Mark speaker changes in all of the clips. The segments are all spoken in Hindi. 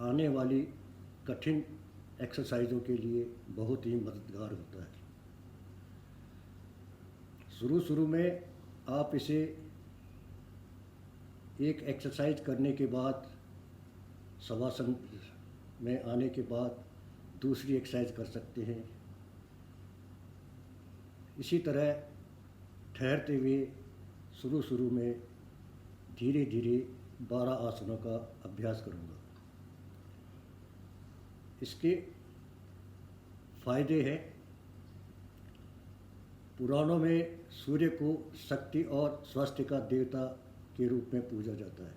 Speaker 1: आने वाली कठिन एक्सरसाइजों के लिए बहुत ही मददगार होता है। शुरू शुरू में आप इसे एक एक्सरसाइज करने के बाद, शवासन में आने के बाद दूसरी एक्सरसाइज कर सकते हैं। इसी तरह ठहरते हुए शुरू शुरू में धीरे धीरे 12 आसनों का अभ्यास करूँगा। इसके फायदे हैं। पुराणों में सूर्य को शक्ति और स्वास्थ्य का देवता के रूप में पूजा जाता है।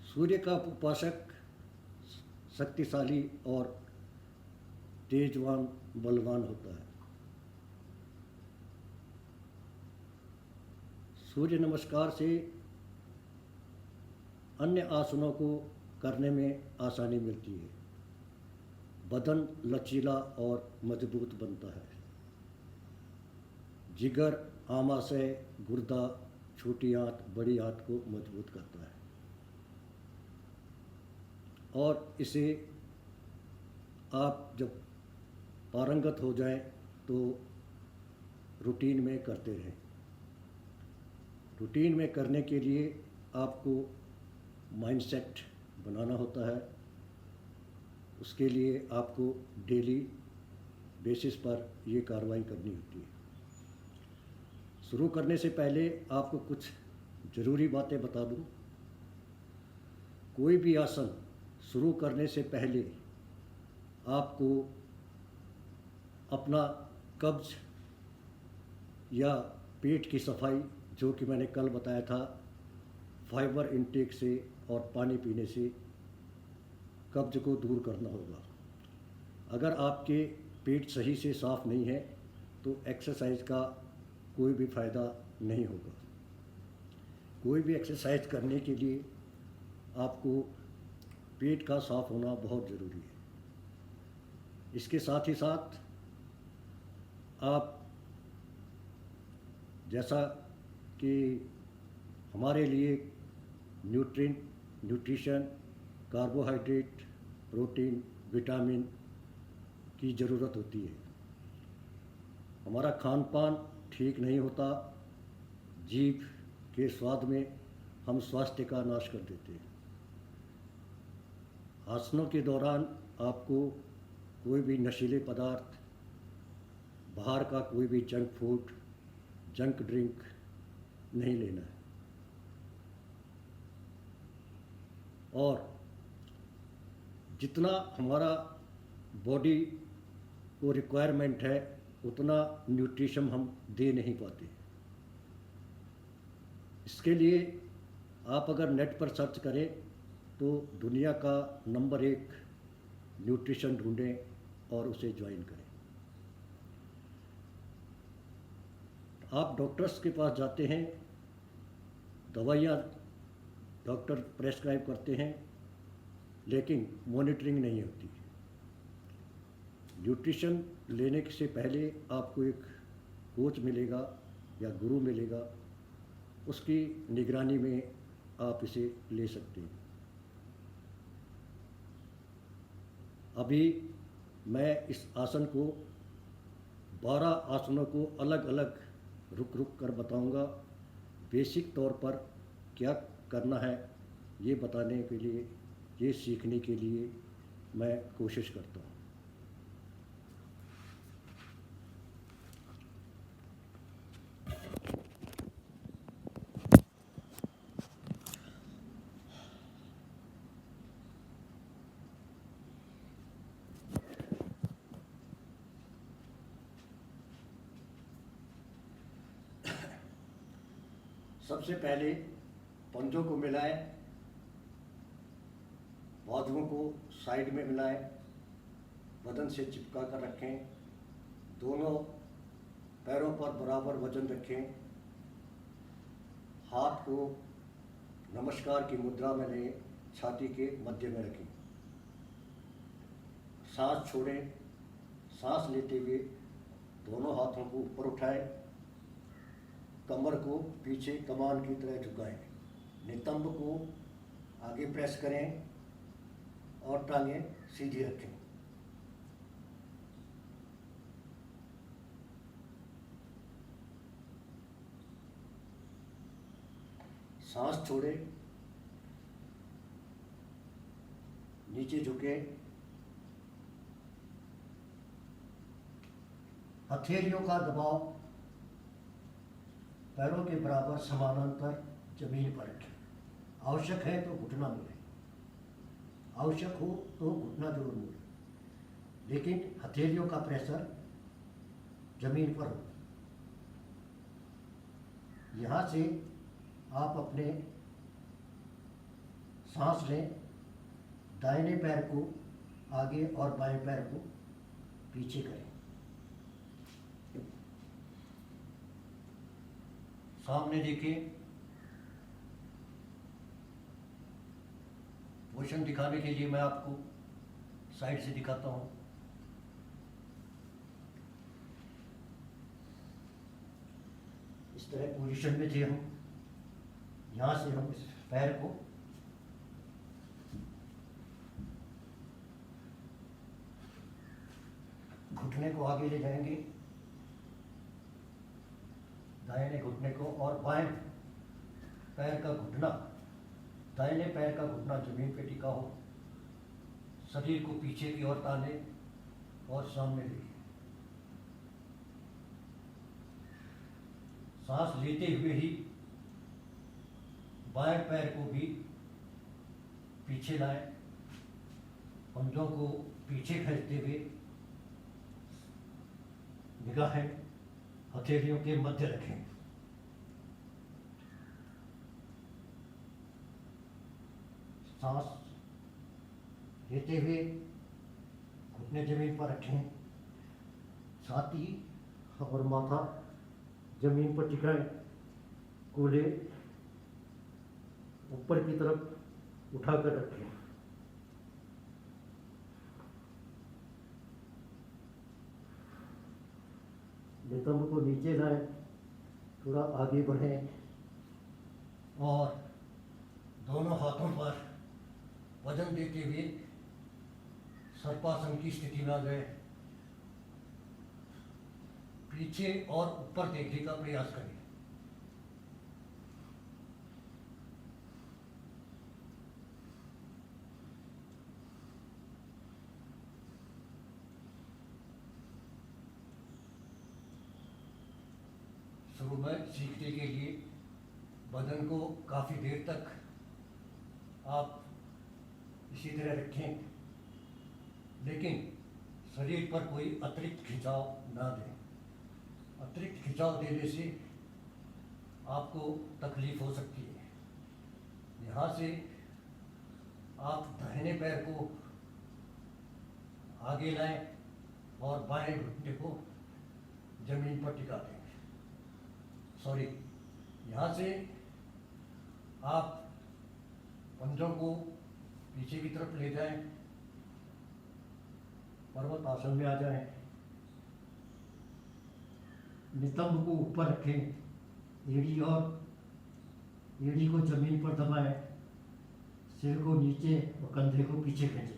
Speaker 1: सूर्य का उपासक शक्तिशाली और तेजवान बलवान होता है। सूर्य नमस्कार से अन्य आसनों को करने में आसानी मिलती है। बदन लचीला और मजबूत बनता है। जिगर, आमाशय, गुर्दा, छोटी आंत, बड़ी आंत को मजबूत करता है और इसे आप जब पारंगत हो जाएं तो रूटीन में करते रहें। रूटीन में करने के लिए आपको माइंडसेट बनाना होता है। उसके लिए आपको डेली बेसिस पर ये कार्रवाई करनी होती है। शुरू करने से पहले आपको कुछ ज़रूरी बातें बता दूं। कोई भी आसन शुरू करने से पहले आपको अपना कब्ज या पेट की सफाई, जो कि मैंने कल बताया था, फाइबर इनटेक से और पानी पीने से कब्ज को दूर करना होगा। अगर आपके पेट सही से साफ़ नहीं है तो एक्सरसाइज का कोई भी फ़ायदा नहीं होगा। कोई भी एक्सरसाइज करने के लिए आपको पेट का साफ़ होना बहुत ज़रूरी है। इसके साथ ही साथ आप, जैसा कि हमारे लिए न्यूट्रिशन, कार्बोहाइड्रेट, प्रोटीन, विटामिन की ज़रूरत होती है। हमारा खान पान ठीक नहीं होता, जीभ के स्वाद में हम स्वास्थ्य का नाश कर देते हैं। आसनों के दौरान आपको कोई भी नशीले पदार्थ, बाहर का कोई भी जंक फूड, जंक ड्रिंक नहीं लेना है। और जितना हमारा बॉडी को रिक्वायरमेंट है उतना न्यूट्रिशन हम दे नहीं पाते। इसके लिए आप अगर नेट पर सर्च करें तो दुनिया का नंबर 1 न्यूट्रिशन ढूंढें और उसे ज्वाइन करें। आप डॉक्टर्स के पास जाते हैं, दवाइयाँ डॉक्टर प्रेस्क्राइब करते हैं, लेकिन मॉनिटरिंग नहीं होती। न्यूट्रिशन लेने से पहले आपको एक कोच मिलेगा या गुरु मिलेगा, उसकी निगरानी में आप इसे ले सकते हैं। अभी मैं इस आसन को 12 आसनों को अलग अलग रुक रुक कर बताऊंगा। बेसिक तौर पर क्या करना है ये बताने के लिए, ये सीखने के लिए मैं कोशिश करता हूँ। सबसे पहले पंजों को मिलाएं, बाजुओं को साइड में मिलाएं, बदन से चिपका कर रखें, दोनों पैरों पर बराबर वजन रखें, हाथ को नमस्कार की मुद्रा में लें, छाती के मध्य में रखें। सांस छोड़ें। सांस लेते हुए दोनों हाथों को ऊपर उठाएं, कमर को पीछे कमान की तरह झुकाएं, नितंब को आगे प्रेस करें और टांगें सीधी रखें। सांस छोड़े, नीचे झुके, हथेलियों का दबाव पैरों के बराबर समानांतर जमीन पर रखें। आवश्यक है तो घुटना मोड़ें, आवश्यक हो तो घुटना जरूर मोड़ें, लेकिन हथेलियों का प्रेशर जमीन पर हो। यहाँ से आप अपने सांस लें, दाहिने पैर को आगे और बाएं पैर को पीछे करें। सामने देखें। पोजीशन दिखाने के लिए मैं आपको साइड से दिखाता हूँ। इस तरह पोजीशन में थे हम। यहाँ से हम इस पैर को घुटने को आगे ले जाएंगे, दाहिने घुटने को, और बाएं पैर का घुटना, दाहिने पैर का घुटना जमीन पे टिका हो। शरीर को पीछे की ओर ताने और सामने देखिए। सांस लेते हुए ही बाएं पैर को भी पीछे लाएं, पंजों को पीछे खींचते हुए निगाहें हथेलियों के मध्य रखें। सांस लेते हुए घुटने जमीन पर रखें, छाती और माथा जमीन पर टिकाएं, कूल्हे ऊपर की तरफ उठाकर रखें। नितंब को नीचे लाएं, थोड़ा आगे बढ़ें और दोनों हाथों पर वजन देते हुए सर्पासन की स्थिति में आ जाए। पीछे और ऊपर देखने का प्रयास करें। शुरू में सीखने के लिए बदन को काफ़ी देर तक आप इसी तरह रखें, लेकिन शरीर पर कोई अतिरिक्त खिंचाव ना दें। अतिरिक्त खिंचाव देने से आपको तकलीफ हो सकती है। यहाँ से आप दाहिने पैर को आगे लाएं और बाएं घुटने को जमीन पर टिका दें। यहाँ से आप पंजों को पीछे की तरफ ले जाएं, पर्वत आसन में आ जाएं। नितंब को ऊपर रखें, एड़ी को जमीन पर दबाएं, सिर को नीचे और कंधे को पीछे खींचें।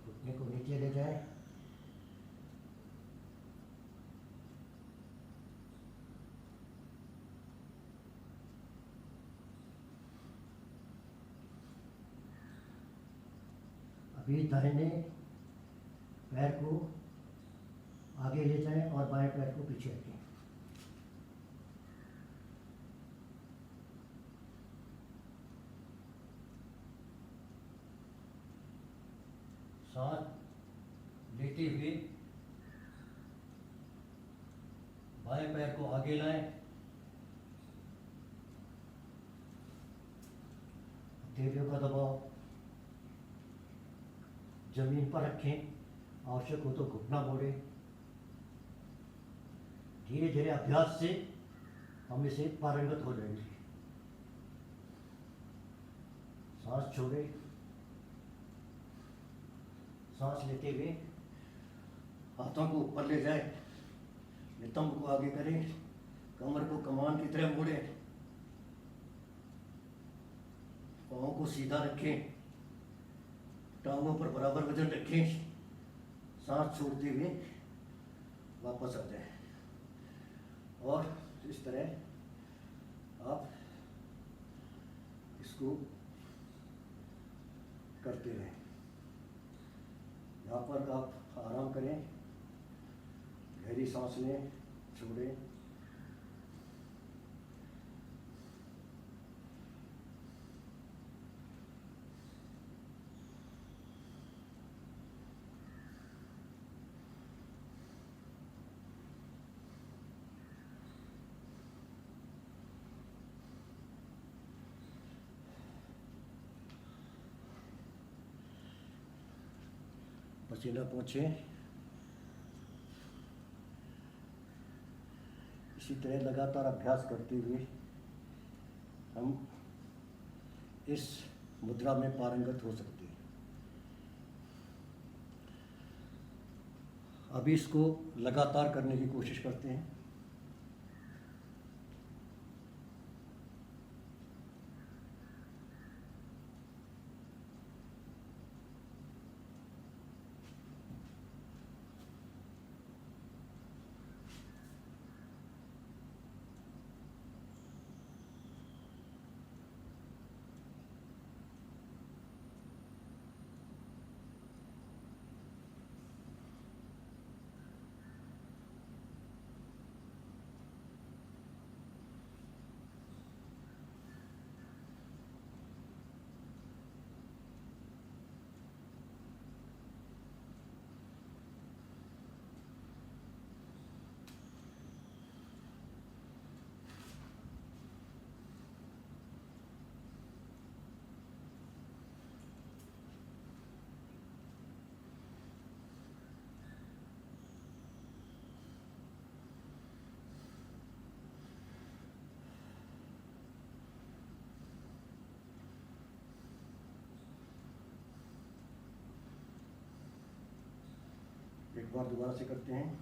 Speaker 1: घुटने को नीचे ले जाएं, अभी दाहिने पैर को आगे ले जाएं और बाएं पैर को पीछे रखें। सांस लेते हुए बाएं पैर को आगे लाएं, हथेलियों का दबाव जमीन पर रखें आवश्यक हो तो घुटना मोड़े। धीरे धीरे अभ्यास से हम इसे पारंगत हो जाएंगे। सांस छोड़े, सांस लेते हुए हाथों को ऊपर ले जाए, नितंब को आगे करें, कमर को कमान की तरह मोड़े, पाँव को सीधा रखें, टांगों पर बराबर वजन रखें, सांस छोड़ते हुए वापस आ जाए। और इस तरह आप इसको करते रहें। यहाँ पर आप आराम करें, गहरी सांस लें, छोड़ें। पसीना पोंछें। इसी तरह लगातार अभ्यास करते हुए हम इस मुद्रा में पारंगत हो सकते हैं। अभी इसको लगातार करने की कोशिश करते हैं। एक बार दोबारा से करते हैं।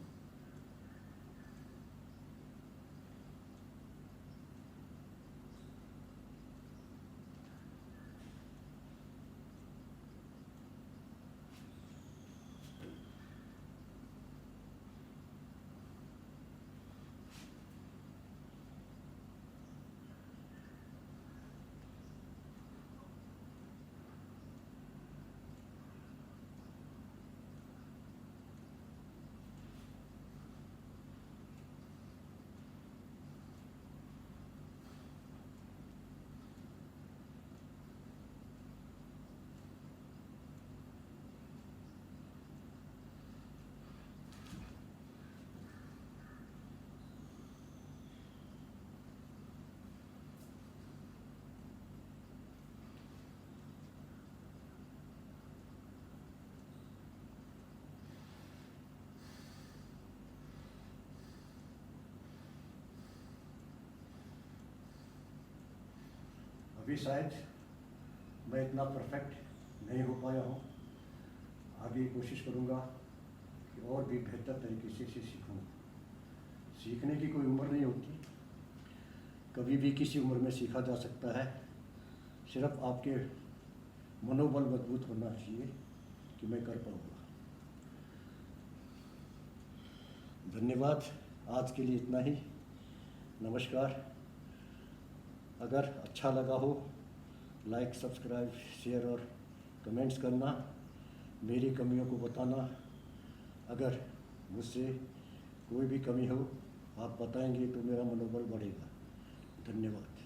Speaker 1: अभी शायद मैं इतना परफेक्ट नहीं हो पाया हूँ। आगे कोशिश करूँगा कि और भी बेहतर तरीके से इसे सीखूँ। सीखने की कोई उम्र नहीं होती, कभी भी किसी उम्र में सीखा जा सकता है। सिर्फ आपके मनोबल मजबूत होना चाहिए कि मैं कर पाऊँगा। धन्यवाद, आज के लिए इतना ही। नमस्कार। अगर अच्छा लगा हो, लाइक, सब्सक्राइब, शेयर और कमेंट्स करना, मेरी कमियों को बताना। अगर मुझसे कोई भी कमी हो आप बताएंगे तो मेरा मनोबल बढ़ेगा। धन्यवाद।